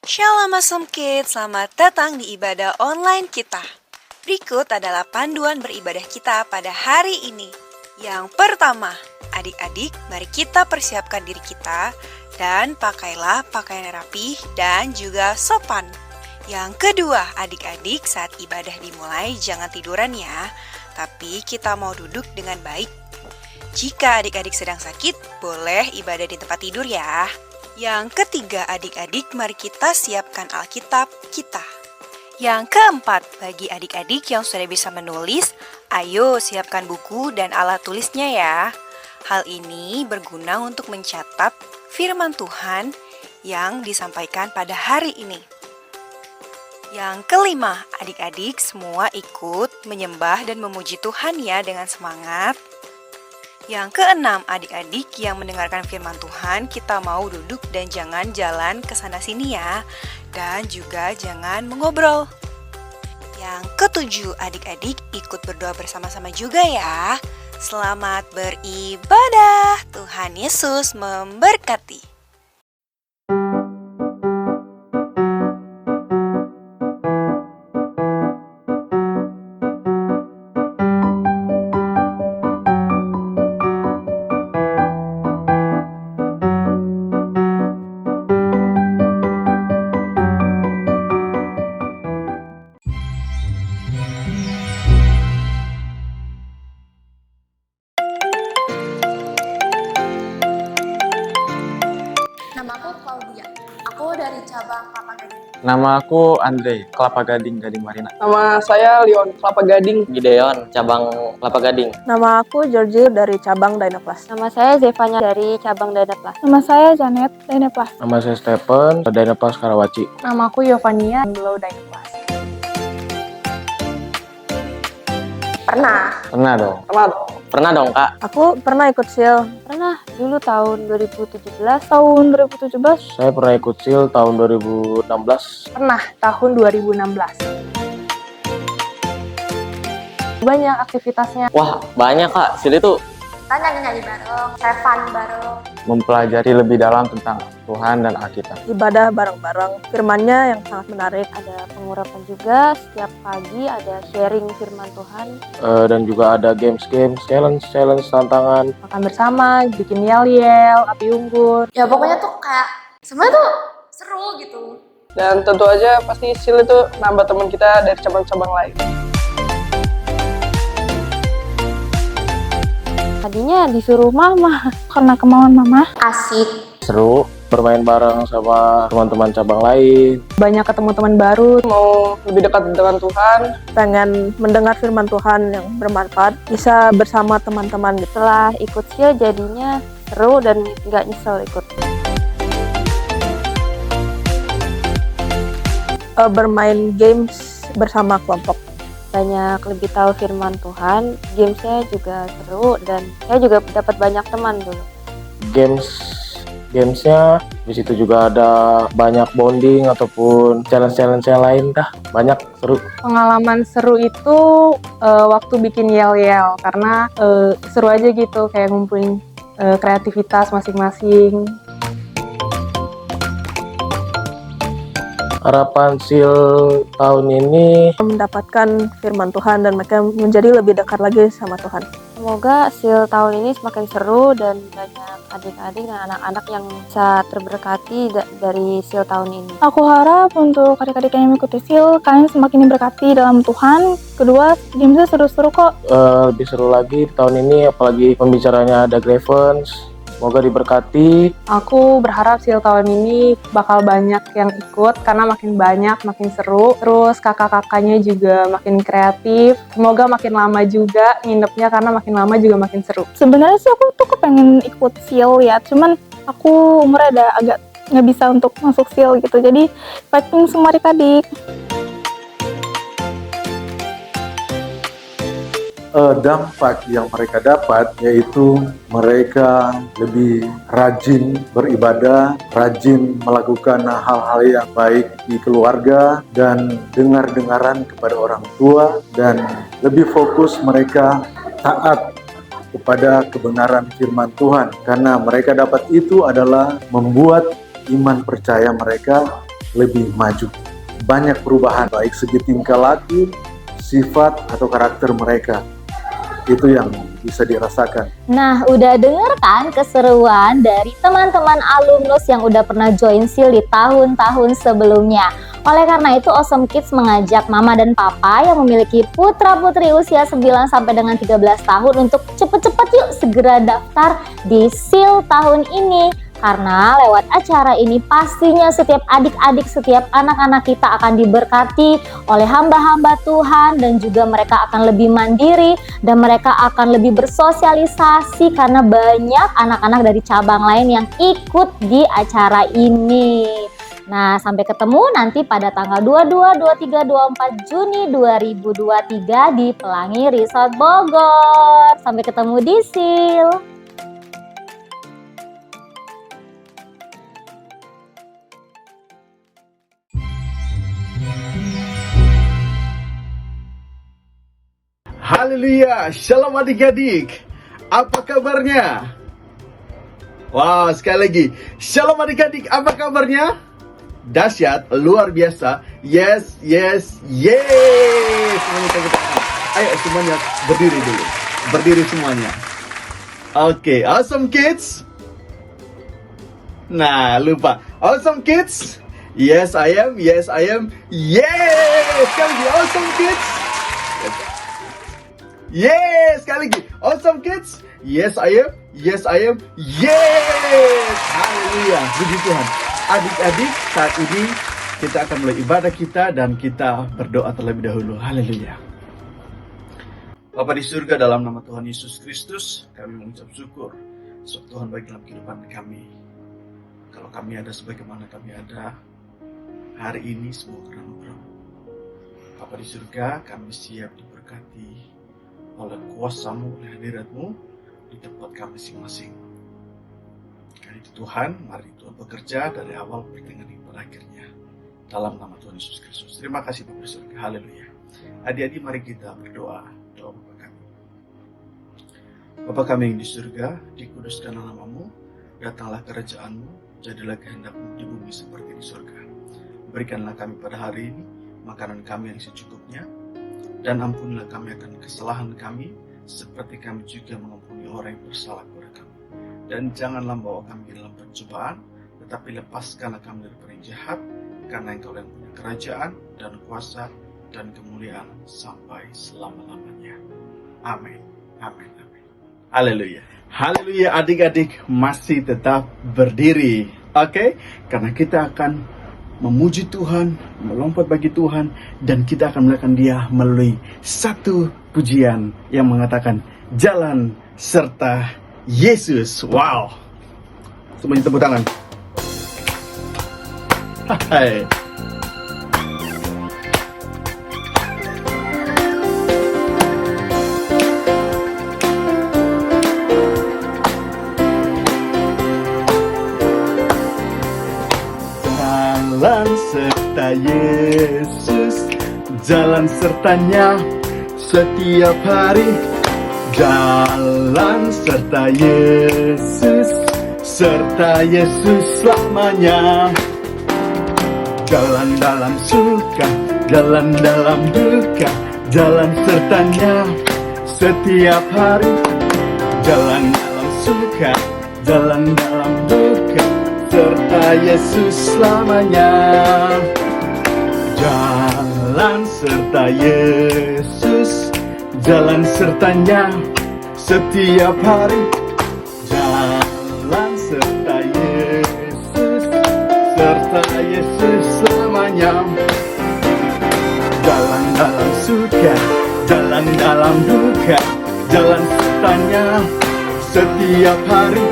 Shalom Awesome Kids, selamat datang di ibadah online kita. Berikut adalah panduan beribadah kita pada hari ini. Yang pertama, adik-adik, mari kita persiapkan diri kita dan pakailah pakaian rapi dan juga sopan. Yang kedua, adik-adik, saat ibadah dimulai jangan tiduran ya, tapi kita mau duduk dengan baik. Jika adik-adik sedang sakit, boleh ibadah di tempat tidur ya. Yang ketiga, adik-adik, mari kita siapkan Alkitab kita. Yang keempat, bagi adik-adik yang sudah bisa menulis, ayo siapkan buku dan alat tulisnya ya. Hal ini berguna untuk mencatat firman Tuhan yang disampaikan pada hari ini. Yang kelima, adik-adik semua ikut menyembah dan memuji Tuhan ya dengan semangat. Yang keenam, adik-adik yang mendengarkan firman Tuhan, kita mau duduk dan jangan jalan ke sana sini ya. Dan juga jangan mengobrol. Yang ketujuh, adik-adik ikut berdoa bersama-sama juga ya. Selamat beribadah. Tuhan Yesus memberkati. Nama aku Claudia. Aku dari cabang Kelapa Gading. Nama aku Andre, Kelapa Gading, Gading Marina. Nama saya Leon, Kelapa Gading. Gideon, cabang Kelapa Gading. Nama aku Georgie dari cabang Dynaplas. Nama saya Zevanya dari cabang Dynaplas. Nama saya Janet, Dynaplas. Nama saya Stephen, Dynaplas Karawaci. Nama aku Yovania, Below Dynaplas. Pernah dong. Pernah dong, Kak. Aku pernah ikut SIL. Pernah dulu tahun 2017. Tahun 2017, Saya pernah ikut SIL tahun 2016. pernah tahun 2016. Banyak aktivitasnya. Wah, banyak, Kak. Sini tuh Kita nyanyi-nyanyi bareng, have fun bareng. Mempelajari lebih dalam tentang Tuhan dan Alkitab. Ibadah bareng-bareng. Firman-Nya yang sangat menarik. Ada pengurapan juga, setiap pagi ada sharing firman Tuhan. Dan juga ada games-games, challenge tantangan. Makan bersama, bikin yel-yel, api unggun. Ya pokoknya tuh kayak sebenarnya tuh seru gitu. Dan tentu aja pasti SIL itu nambah teman kita dari cabang-cabang lain. Tadinya disuruh mama. Karena kemauan mama, Asik. Seru, bermain bareng sama teman-teman cabang lain. banyak ketemu teman baru. Mau lebih dekat dengan Tuhan, Pengen mendengar firman Tuhan yang bermanfaat. Bisa bersama teman-teman gitu. Setelah ikut SIL jadinya seru dan nggak nyesel ikut. Bermain games bersama kelompok. Banyak lebih tahu firman Tuhan, gamesnya juga seru dan saya juga dapat banyak teman dulu. Gamesnya di situ juga ada banyak bonding ataupun challenge yang lain dah. Banyak seru. Pengalaman seru itu waktu bikin yel-yel. Karena seru aja gitu, kayak ngumpulin kreativitas masing-masing. Harapan SIL tahun ini Mendapatkan firman Tuhan dan mereka menjadi lebih dekat lagi sama Tuhan. Semoga SIL tahun ini semakin seru dan banyak adik-adik dan anak-anak yang bisa terberkati dari SIL tahun ini. Aku harap untuk adik-adik yang mengikuti SIL, kalian semakin diberkati dalam Tuhan. Kedua, gamesnya seru-seru kok. lebih seru lagi di tahun ini, apalagi pembicaranya ada Gravens. Semoga diberkati. Aku berharap SIL tahun ini bakal banyak yang ikut, karena makin banyak, makin seru. Terus kakak-kakaknya juga makin kreatif. Semoga makin lama juga nginepnya, karena makin lama juga makin seru. Sebenarnya sih aku tuh kepengen ikut SIL ya, cuman aku umurnya ada agak nggak bisa untuk masuk SIL gitu. Jadi fighting semua adik-adik. Dampak yang mereka dapat yaitu mereka lebih rajin beribadah, rajin melakukan hal-hal yang baik di keluarga dan dengar-dengaran kepada orang tua, dan lebih fokus mereka taat kepada kebenaran firman Tuhan, karena mereka dapat itu adalah membuat iman percaya mereka lebih maju. Banyak perubahan baik segi tingkah laku, sifat atau karakter mereka. Itu yang bisa dirasakan. Nah, udah denger kan keseruan dari teman-teman alumnus yang udah pernah join SEAL di tahun-tahun sebelumnya. Oleh karena itu, Awesome Kids mengajak mama dan papa yang memiliki putra-putri usia 9 sampai dengan 13 tahun untuk cepet-cepet yuk segera daftar di SEAL tahun ini. Karena lewat acara ini pastinya setiap adik-adik, setiap anak-anak kita akan diberkati oleh hamba-hamba Tuhan, dan juga mereka akan lebih mandiri dan mereka akan lebih bersosialisasi karena banyak anak-anak dari cabang lain yang ikut di acara ini. Nah, sampai ketemu nanti pada tanggal 22, 23, 24 Juni 2023 di Pelangi Resort Bogor. Sampai ketemu di SEAL. Haleluya, shalom adik-adik. Apa kabarnya? Wow, sekali lagi. Shalom adik-adik, apa kabarnya? Dahsyat, luar biasa. Yes, yes, yes. Semuanya tepuk tangan. Ayo semuanya berdiri dulu. Berdiri semuanya. Oke, Awesome Kids. Nah, lupa. Awesome Kids. Yes, I am. Yes, I am. Yes, sekali lagi. Awesome Kids. Yes, sekali lagi. Awesome Kids. Yes, I am. Yes, I am. Yes. Haleluya. Puji Tuhan. Adik-adik, saat ini kita akan mulai ibadah kita dan kita berdoa terlebih dahulu. Haleluya. Bapa di surga, dalam nama Tuhan Yesus Kristus, kami mengucap syukur sebab Tuhan baik dalam kehidupan kami. Kalau kami ada sebagaimana kami ada hari ini, semua karena anugerah. Bapa di surga, kami siap diberkati oleh kuasa-Mu, oleh hadirat-Mu di tempat kami masing-masing. Karena itu Tuhan, mari Tuhan bekerja dari awal pertengahan hingga akhirnya. Dalam nama Tuhan Yesus Kristus. Terima kasih Bapak di surga. Haleluya. Adik-adik, mari kita berdoa. Doa Bapa kami. Bapa kami yang di surga, dikuduskanlah nama-Mu, datanglah kerajaan-Mu, jadilah kehendak-Mu di bumi seperti di surga. Berikanlah kami pada hari ini makanan kami yang secukupnya, dan ampunilah kami akan kesalahan kami, seperti kami juga mengampuni orang yang bersalah kepada kami. Dan janganlah bawa kami dalam pencobaan, tetapi lepaskanlah kami dari yang jahat, karena Engkau yang punya kerajaan, dan kuasa, dan kemuliaan sampai selama-lamanya. Amin. Amin. Amin. Haleluya. Haleluya, adik-adik masih tetap berdiri. Oke? Karena kita akan memuji Tuhan, melompat bagi Tuhan, dan kita akan melakukan Dia melalui satu pujian yang mengatakan jalan serta Yesus. Wow. Semuanya tepuk tangan. Hai. Jalan serta Yesus, jalan sertanya setiap hari. Jalan serta Yesus, serta Yesus selamanya. Jalan dalam suka, jalan dalam duka, jalan sertanya setiap hari. Jalan dalam suka, jalan dalam duka, serta Yesus selamanya. Jalan serta Yesus, jalan sertanya setiap hari. Jalan serta Yesus, serta Yesus selamanya. Jalan dalam suka, jalan dalam duka, jalan sertanya setiap hari.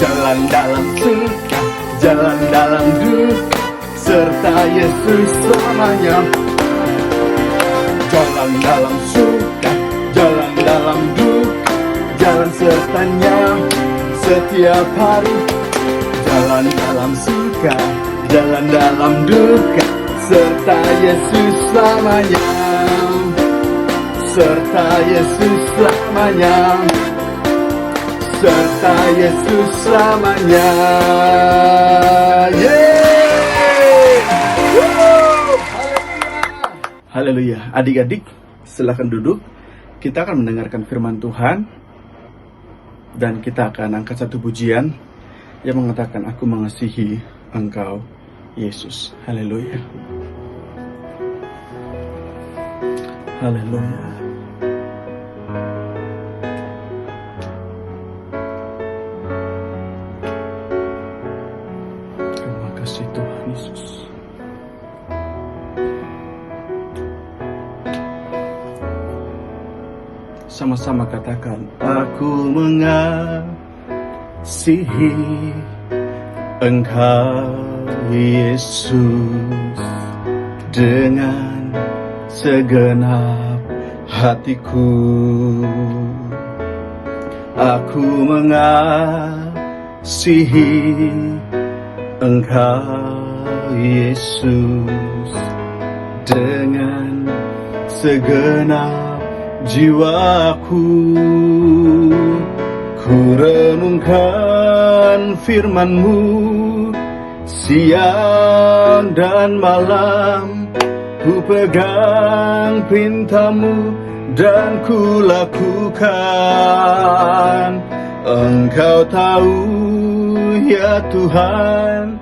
Jalan dalam suka, jalan dalam duka, serta Yesus selamanya. Jalan dalam suka, jalan dalam duka, jalan sertanya setiap hari. Jalan dalam suka, jalan dalam duka, serta Yesus selamanya. Serta Yesus selamanya. Serta Yesus selamanya. Yeay! Haleluya. Adik-adik, silakan duduk. Kita akan mendengarkan firman Tuhan. Dan kita akan angkat satu pujian yang mengatakan, aku mengasihi Engkau, Yesus. Haleluya. Haleluya. Terima kasih Tuhan Yesus. Sama-sama katakan, aku mengasihi Engkau, Yesus, dengan segenap hatiku. Aku mengasihi Engkau, Yesus, dengan segenap jiwaku. Ku renungkan firman-Mu siang dan malam, ku pegang perintah-Mu dan ku lakukan. Engkau tahu ya Tuhan,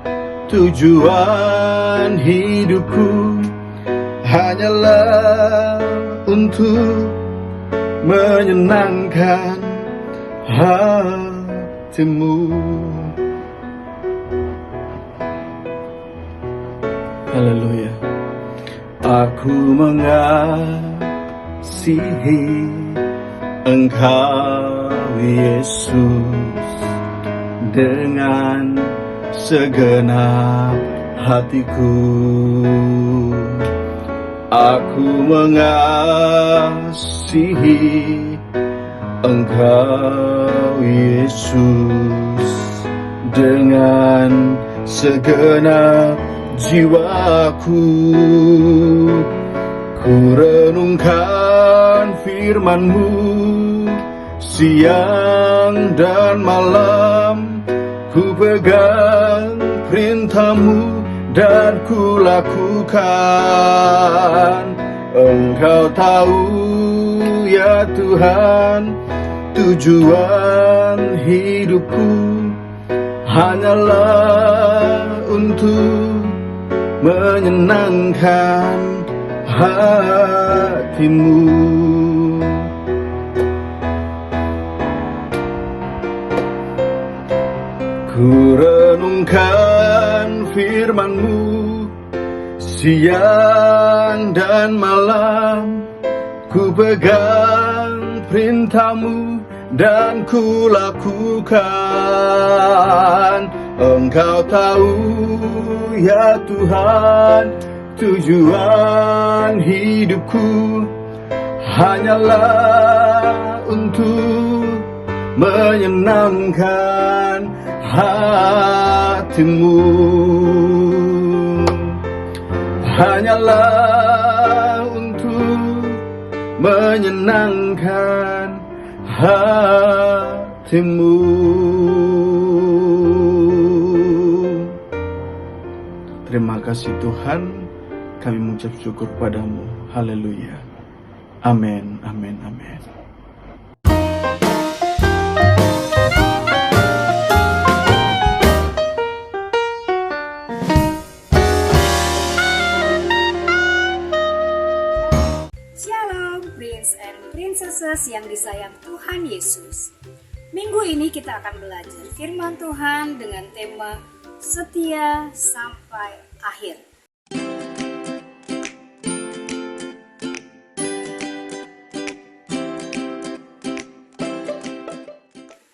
tujuan hidupku hanyalah untuk menyenangkan hati-Mu. Haleluya. Aku mengasihi Engkau, Yesus, dengan segenap hatiku. Aku mengasihi Engkau, Yesus, dengan segenap jiwaku. Ku renungkan firman-Mu siang dan malam, ku pegang perintah-Mu dan ku lakukan. Engkau tahu ya Tuhan, tujuan hidupku hanyalah untuk menyenangkan hati-Mu. Ku renungkan firman-Mu siang dan malam, ku pegang perintah-Mu dan ku lakukan. Engkau tahu ya Tuhan, tujuan hidupku hanyalah untuk menyenangkan hati-Mu. Hanyalah untuk menyenangkan hati-Mu. Terima kasih Tuhan, kami mengucap syukur padamu. Haleluya. Amin, amin, amin. Shalom, Prince and Princesses yang disayang Tuhan Yesus. Minggu ini kita akan belajar firman Tuhan dengan tema setia sampai akhir.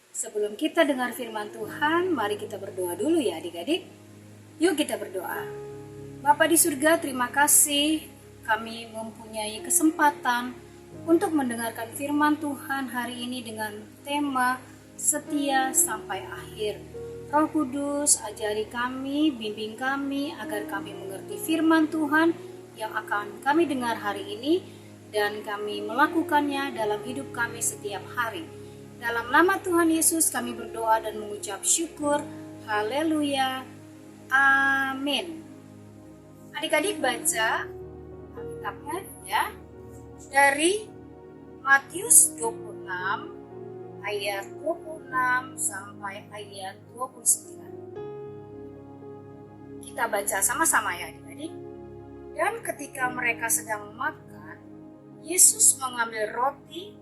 Sebelum kita dengar firman Tuhan, mari kita berdoa dulu ya adik-adik. Yuk kita berdoa. Bapa di surga, terima kasih kami mempunyai kesempatan untuk mendengarkan firman Tuhan hari ini dengan tema setia sampai akhir. Roh Kudus, ajari kami, bimbing kami agar kami mengerti firman Tuhan yang akan kami dengar hari ini dan kami melakukannya dalam hidup kami setiap hari. Dalam nama Tuhan Yesus kami berdoa dan mengucap syukur. Haleluya. Amin. Adik-adik baca Alkitabnya ya. Dari Matius 26 ayat 26 sampai ayat 29. Kita baca sama-sama ya adik-adik. Dan ketika mereka sedang makan, Yesus mengambil roti,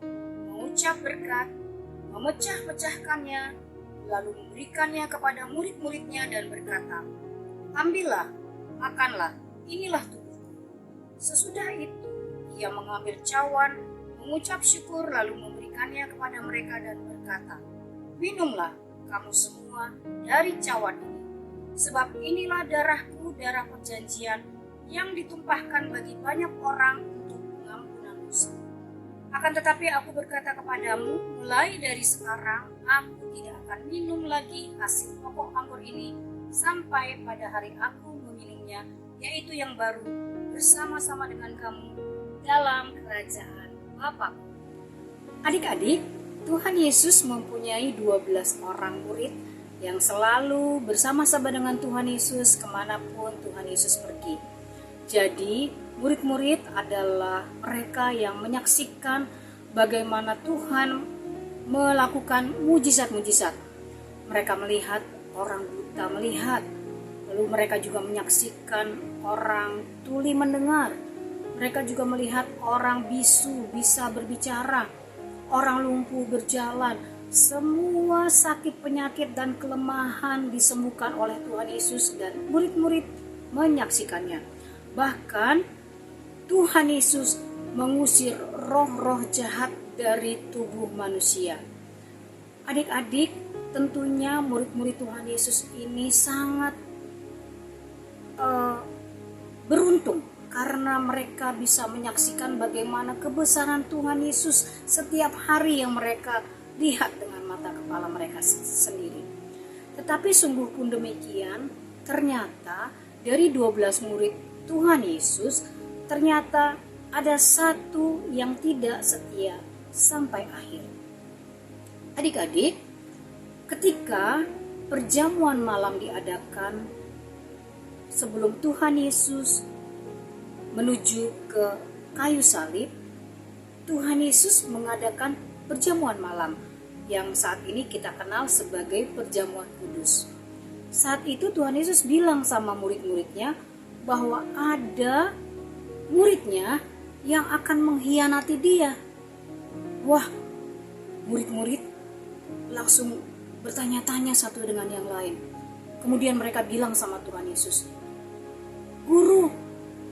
mengucap berkat, memecah-pecahkannya, lalu memberikannya kepada murid-muridnya dan berkata, "Ambillah, makanlah, inilah tubuhku." Sesudah itu, ia mengambil cawan, mengucap syukur, lalu memberikannya kepada mereka dan berkata, "Minumlah kamu semua dari cawan ini, sebab inilah darahku, darah perjanjian yang ditumpahkan bagi banyak orang untuk pengampunan dosa. Akan tetapi aku berkata kepadamu, mulai dari sekarang aku tidak akan minum lagi hasil pokok anggur ini sampai pada hari aku meminumnya, yaitu yang baru bersama-sama dengan kamu dalam kerajaan Bapa." Adik-adik, Tuhan Yesus mempunyai 12 orang murid yang selalu bersama-sama dengan Tuhan Yesus kemanapun Tuhan Yesus pergi. Jadi, murid-murid adalah mereka yang menyaksikan bagaimana Tuhan melakukan mujizat-mujizat. Mereka melihat orang buta melihat, lalu mereka juga menyaksikan orang tuli mendengar. Mereka juga melihat orang bisu bisa berbicara, orang lumpuh berjalan. Semua sakit, penyakit, dan kelemahan disembuhkan oleh Tuhan Yesus dan murid-murid menyaksikannya. Bahkan Tuhan Yesus mengusir roh-roh jahat dari tubuh manusia. Adik-adik, tentunya murid-murid Tuhan Yesus ini sangat beruntung karena mereka bisa menyaksikan bagaimana kebesaran Tuhan Yesus setiap hari yang mereka lihat dengan mata kepala mereka sendiri. Tetapi sungguh pun demikian, ternyata dari 12 murid Tuhan Yesus, ternyata ada satu yang tidak setia sampai akhir. Adik-adik, ketika perjamuan malam diadakan sebelum Tuhan Yesus menuju ke kayu salib, Tuhan Yesus mengadakan perjamuan malam yang saat ini kita kenal sebagai perjamuan kudus. Saat itu Tuhan Yesus bilang sama murid-muridnya bahwa ada muridnya yang akan mengkhianati dia. Wah, murid-murid langsung bertanya-tanya satu dengan yang lain. Kemudian mereka bilang sama Tuhan Yesus, "Guru,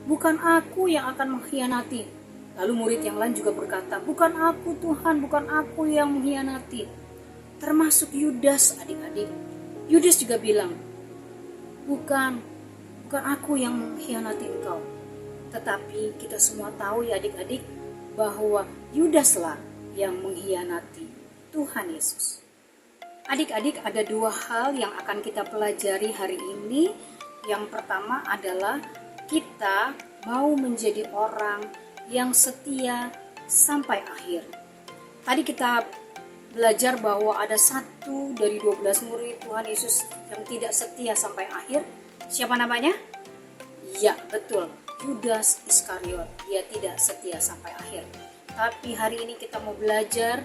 bukan aku yang akan mengkhianati." Lalu murid yang lain juga berkata, "Bukan aku Tuhan, bukan aku yang mengkhianati." Termasuk Yudas, adik-adik. Yudas juga bilang, bukan aku yang mengkhianati engkau." Tetapi kita semua tahu ya adik-adik, bahwa Yudaslah yang mengkhianati Tuhan Yesus. Adik-adik, ada dua hal yang akan kita pelajari hari ini. Yang pertama adalah kita mau menjadi orang yang setia sampai akhir. Tadi kita belajar bahwa ada satu dari 12 murid Tuhan Yesus yang tidak setia sampai akhir. Siapa namanya? Ya, betul, Yudas Iskariot. Dia tidak setia sampai akhir. Tapi hari ini kita mau belajar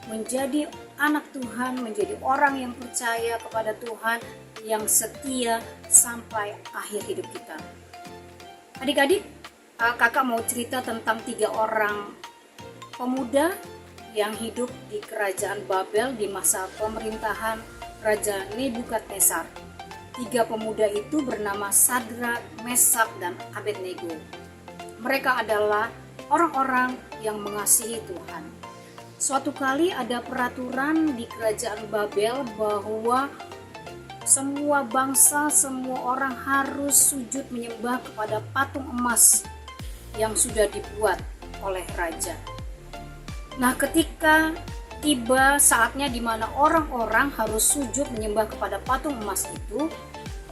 menjadi anak Tuhan, menjadi orang yang percaya kepada Tuhan, yang setia sampai akhir hidup kita. Adik-adik, kakak mau cerita tentang 3 orang pemuda yang hidup di kerajaan Babel di masa pemerintahan Raja Nebukadnezar. 3 pemuda itu bernama Sadrak, Mesak, dan Abednego. Mereka adalah orang-orang yang mengasihi Tuhan. Suatu kali ada peraturan di kerajaan Babel bahwa semua bangsa, semua orang harus sujud menyembah kepada patung emas yang sudah dibuat oleh raja. Nah, ketika tiba saatnya di mana orang-orang harus sujud menyembah kepada patung emas itu,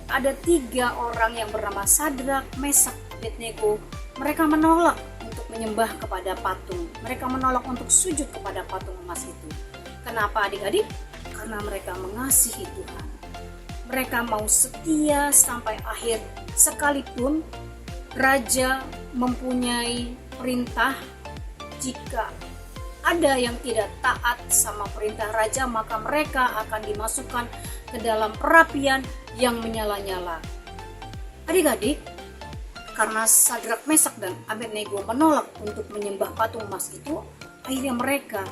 ada 3 orang yang bernama Sadrak, Mesak, Abednego. Mereka menolak untuk menyembah kepada patung. Mereka menolak untuk sujud kepada patung emas itu. Kenapa adik-adik? Karena mereka mengasihi Tuhan. Mereka mau setia sampai akhir sekalipun raja mempunyai perintah. Jika ada yang tidak taat sama perintah raja, maka mereka akan dimasukkan ke dalam perapian yang menyala-nyala. Adik-adik, karena Sadrak, Mesak, dan Abednego menolak untuk menyembah patung emas itu, akhirnya mereka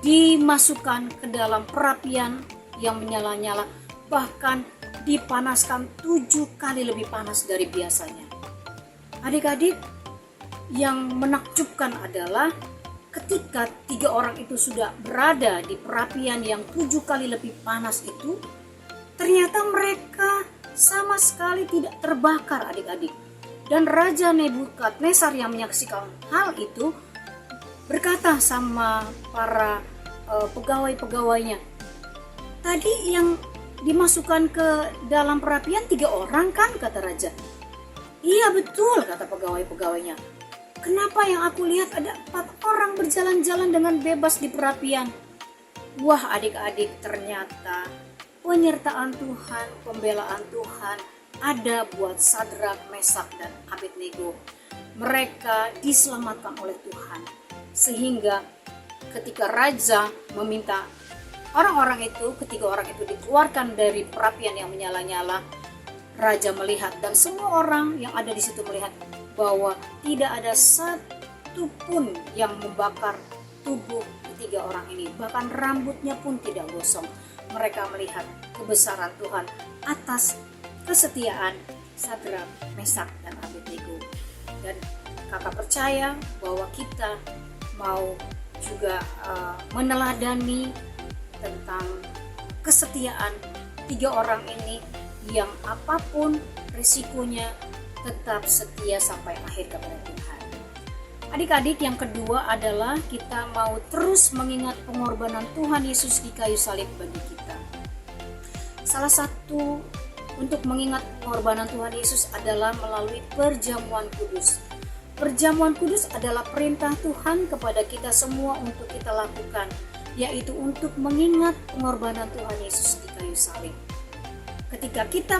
dimasukkan ke dalam perapian yang menyala-nyala, bahkan dipanaskan 7 kali lebih panas dari biasanya. Adik-adik, yang menakjubkan adalah ketika 3 orang itu sudah berada di perapian yang 7 kali lebih panas itu, ternyata mereka sama sekali tidak terbakar, adik-adik. Dan Raja Nebukadnezar yang menyaksikan hal itu berkata sama para pegawai-pegawainya, tadi yang dimasukkan ke dalam perapian 3 orang kan, kata raja. Iya betul, kata pegawai-pegawainya. Kenapa yang aku lihat ada 4 orang berjalan-jalan dengan bebas di perapian? Wah adik-adik, ternyata penyertaan Tuhan, pembelaan Tuhan ada buat Sadrak, Mesak, dan Abednego. Mereka diselamatkan oleh Tuhan. Sehingga ketika raja meminta orang-orang itu, ketiga orang itu dikeluarkan dari perapian yang menyala-nyala, raja melihat dan semua orang yang ada di situ melihat bahwa tidak ada satu pun yang membakar tubuh ketiga orang ini. Bahkan rambutnya pun tidak gosong. Mereka melihat kebesaran Tuhan atas kesetiaan Sadrak, Mesak, dan Abednego. Dan kakak percaya bahwa kita mau juga meneladani tentang kesetiaan 3 orang ini yang apapun risikonya tetap setia sampai akhir kepada Tuhan. Adik-adik, yang kedua adalah kita mau terus mengingat pengorbanan Tuhan Yesus di kayu salib bagi kita. Salah satu untuk mengingat pengorbanan Tuhan Yesus adalah melalui perjamuan kudus. Perjamuan kudus adalah perintah Tuhan kepada kita semua untuk kita lakukan, yaitu untuk mengingat pengorbanan Tuhan Yesus di kayu salib. Ketika kita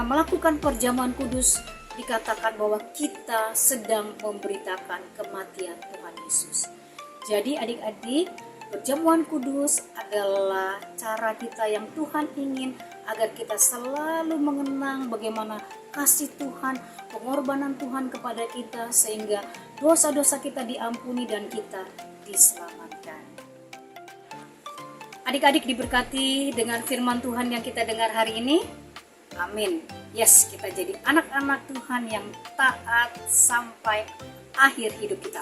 melakukan perjamuan kudus, dikatakan bahwa kita sedang memberitakan kematian Tuhan Yesus. Jadi adik-adik, perjamuan kudus adalah cara kita yang Tuhan ingin agar kita selalu mengenang bagaimana kasih Tuhan, pengorbanan Tuhan kepada kita, sehingga dosa-dosa kita diampuni dan kita diselamatkan. Adik-adik diberkati dengan firman Tuhan yang kita dengar hari ini. Amin. Yes, kita jadi anak-anak Tuhan yang taat sampai akhir hidup kita.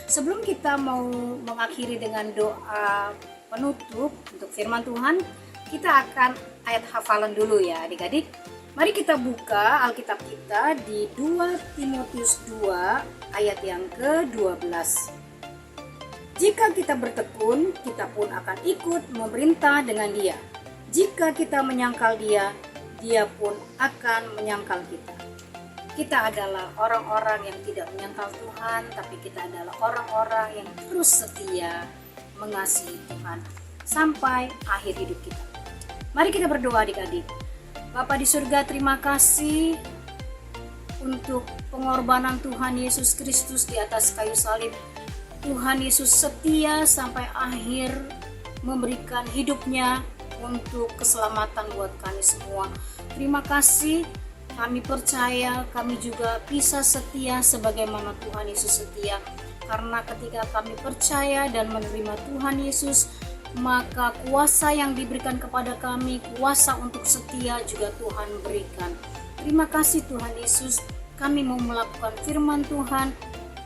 Sebelum kita mau mengakhiri dengan doa penutup untuk firman Tuhan, kita akan ayat hafalan dulu ya adik-adik. Mari kita buka Alkitab kita di 2 Timotius 2 ayat yang ke-12. Jika kita bertekun, kita pun akan ikut memerintah dengan Dia. Jika kita menyangkal Dia, Dia pun akan menyangkal kita. Kita adalah orang-orang yang tidak menyangkal Tuhan, tapi kita adalah orang-orang yang terus setia mengasihi Tuhan sampai akhir hidup kita. Mari kita berdoa adik-adik. Bapa di surga, terima kasih untuk pengorbanan Tuhan Yesus Kristus di atas kayu salib. Tuhan Yesus setia sampai akhir memberikan hidupnya untuk keselamatan buat kami semua. Terima kasih, kami percaya kami juga bisa setia sebagaimana Tuhan Yesus setia. Karena ketika kami percaya dan menerima Tuhan Yesus, maka kuasa yang diberikan kepada kami, kuasa untuk setia juga Tuhan berikan. Terima kasih Tuhan Yesus, kami mau melakukan firman Tuhan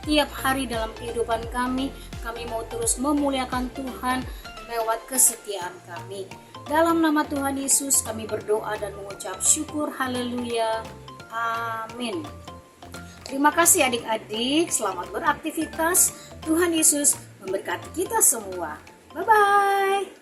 tiap hari dalam kehidupan kami. Kami mau terus memuliakan Tuhan lewat kesetiaan kami. Dalam nama Tuhan Yesus kami berdoa dan mengucap syukur, haleluya, amin. Terima kasih adik-adik, selamat beraktivitas. Tuhan Yesus memberkati kita semua. Bye-bye.